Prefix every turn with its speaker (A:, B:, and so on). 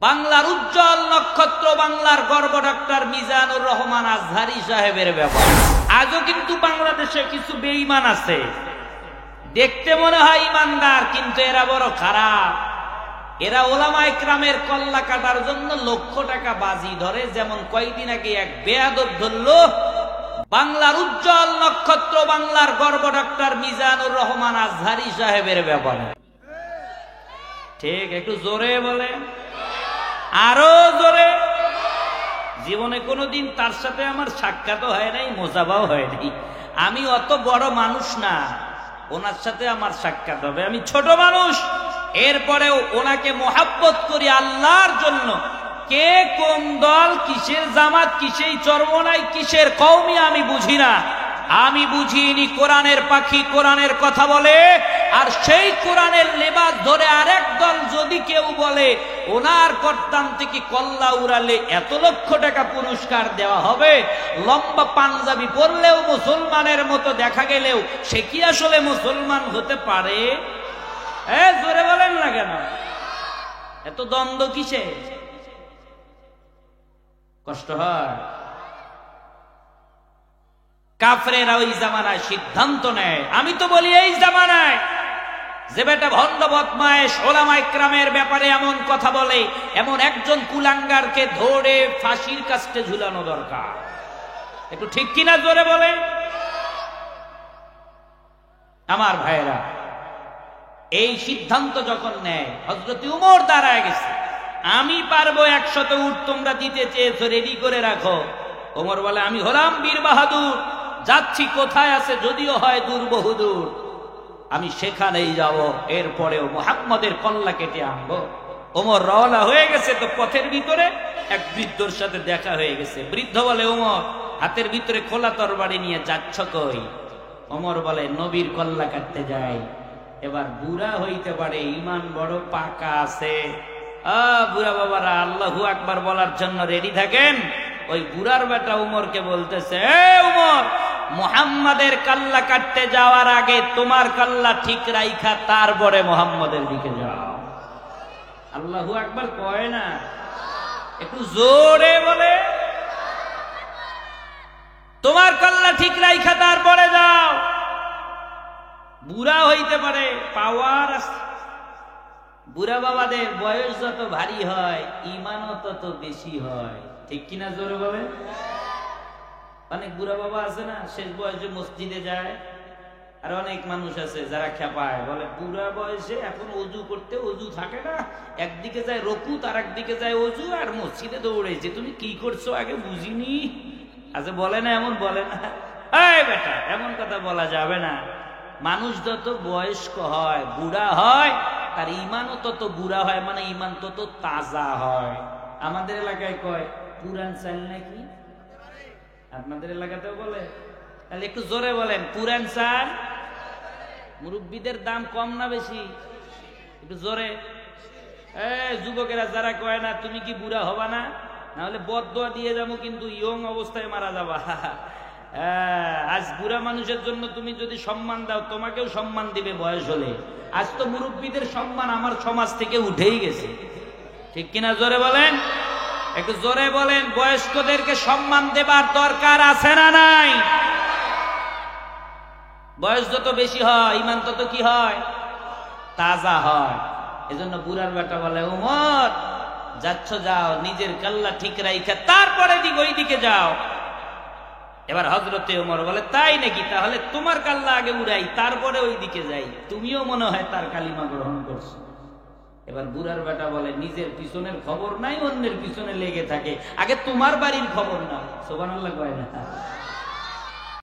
A: বাংলার উজ্জ্বল নক্ষত্র, বাংলার গর্ব ডক্টর মিজানুর রহমান আজহারী সাহেবের ব্যাপার। আজও কিন্তু বাংলাদেশে কিছু বেঈমান আছে, দেখতে মনে হয় ইমানদার, কিন্তু এরা বড় খারাপ। এরা ওলামা ইকরামের কল্লা কাটার জন্য লক্ষ টাকা বাজি ধরে। যেমন কয়েকদিন আগে এক বেয়াদব ধরল বাংলার উজ্জ্বল নক্ষত্র, বাংলার গর্ব ডক্টর মিজানুর রহমান আজহারী সাহেবের ব্যাপারে। ঠিক, একটু জোরে বলে, আরো জোরে। জীবনে কোনোদিন তার সাথে আমার সাক্ষাৎও হয় নাই, মোজাবাও হয় নাই। আমি অত বড় মানুষ না, ওনার সাথে আমার সাক্ষাৎ হবে। আমি ছোট মানুষ, এরপরেও ওনাকে মোহাব্বত করি আল্লাহর জন্য। কে কোন দল, কিসের জামাত, কিসের চরমনাই, কিসের কওমি আমি বুঝি না। আমি বুঝিনি কোরআনের পাখি কোরআনের কথা বলে, আর সেই কোরআনের লেবাস ধরে আরেক দল যদি কেউ বলে ওনার কর্তাম থেকে কল্লা উড়ালে এত লক্ষ টাকা পুরস্কার দেওয়া হবে, লম্বা পাঞ্জাবি পরলেও মুসলমানের মতো দেখা গেলেও সে কি আসলে মুসলমান হতে পারে? জোরে বলেন না কেন? এত দ্বন্দ্ব কিসে? কষ্ট হয়। কাফেরেরা ওই জামানায় সিদ্ধান্ত নেয়। আমি তো বলি এই জামানায় যে বেটা ভণ্ড বদমায়েশ ওলামা ইকরামের ব্যাপারে এমন কথা বলে, এমন একজন কুলাঙ্গারকে ধরে ফাঁসির কাস্টে ঝুলানো দরকার। একটু ঠিক কিনা জোরে বলে আমার ভাইয়েরা। এই সিদ্ধান্ত যখন নেয়, হযরত উমর দাঁড়ায় গেছে, আমি পারবো 100 উট, তোমরা দিতে চেয়েছো, রেডি করে রাখো। ওমর বলে আমি হলাম বীর বাহাদুর, যাচ্ছি, কোথায় আছে যদিও হয় দূর বহুদূর, আমি সেখানেই যাব, এরপরেও মুহাম্মদের কল্লা কেটে আনবো। ওমর রওনা হয়ে গেছে, তো পথের ভিতরে এক বৃদ্ধর সাথে দেখা হয়ে গেছে। বৃদ্ধ বলে ওমর, হাতের ভিতরে খোলা তরবারি নিয়ে যাচ্ছ কই? ওমর বলে নবীর কল্লা কাটতে যাই। এবার বুড়া হইতে পারে, ইমান বড় পাকা আছে। বুড়া বাবারা আল্লাহু আকবার বলার জন্য রেডি থাকেন। ওই বুড়ার বেটা উমরকে বলতেছে, উমর, মুহাম্মাদের কাল্লা কাটতে যাওয়ার আগে তোমার কাল্লা ঠিক রাইখা তারপরে মুহাম্মাদের দিকে যাও। আল্লাহু আকবার কয় না? একটু জোরে বলে, তোমার কাল্লা ঠিক রাইখা তারপরে যাও। বুড়া হইতে পারে, পাওয়ার আছে। বুড়া বাবাদের বয়স যত ভারী হয় ইমানও তত বেশি হয়। ঠিক কিনা জোরে বলে? অনেক বুড়া বাবা আছে না, শেষ বয়সে মসজিদে যায়। আর অনেক মানুষ আছে যারা খেপায়, বলে বুড়া বয়সে এখন অজু করতে অজু থাকে না, একদিকে যায় রকুত আর একদিকে যায় অজু, আর মসজিদে দৌড়েছে। তুমি কি করছো আগে বুঝিনি? আচ্ছা বলে না, এমন বলে না। এই বেটা, এমন কথা বলা যাবে না। মানুষ যত বয়স্ক হয়, বুড়া হয়, তার ইমানও তত বুড়া হয়, মানে ইমান তত তাজা হয়। আমাদের এলাকায় কয় পুরান চাল নাকি? আপনাদের এলাকাতেও বলে? তাহলে একটু জোরে বলেন, পুরান চাল। মুরব্বীদের দাম কম না বেশি? একটু জোরে। যুবকেরা যারা কয় না তুমি কি বুড়া হবা না, নাহলে বদদোয়া দিয়ে যাবো, কিন্তু ইয়ং অবস্থায় মারা যাবা। আজ বুড়া মানুষের জন্য তুমি যদি সম্মান দাও, তোমাকেও সম্মান দিবে বয়স হলে। আজ তো মুরব্বীদের সম্মান আমার সমাজ থেকে উঠেই গেছে। ঠিক কিনা জোরে বলেন? একটু জোরে বলেন। বয়স্কদেরকে সম্মান দেবার দরকার আছে না নাই? বয়স যত বেশি হয় ইমান তত কি হয়? তাজা হয়। এজন্য বুড়ার বেটা বলে, উমর যাচ্ছ যাও, নিজের কাল্লা ঠিক রাইখা তারপরে ওই দিকে যাও। এবার হযরতে ওমর বলে তাই নাকি? তাহলে তোমার কাল্লা আগে উড়াই, তারপরে ওই দিকে যাই। তুমিও মনে হয় তার কালিমা গ্রহণ করছো। এবার বুড়ার বেটা বলে নিজের পিছনের খবর নাই, অন্যের পিছনে লেগে থাকে, আগে তোমার বাড়ির খবর নাও। সুবহানাল্লাহ কয় না?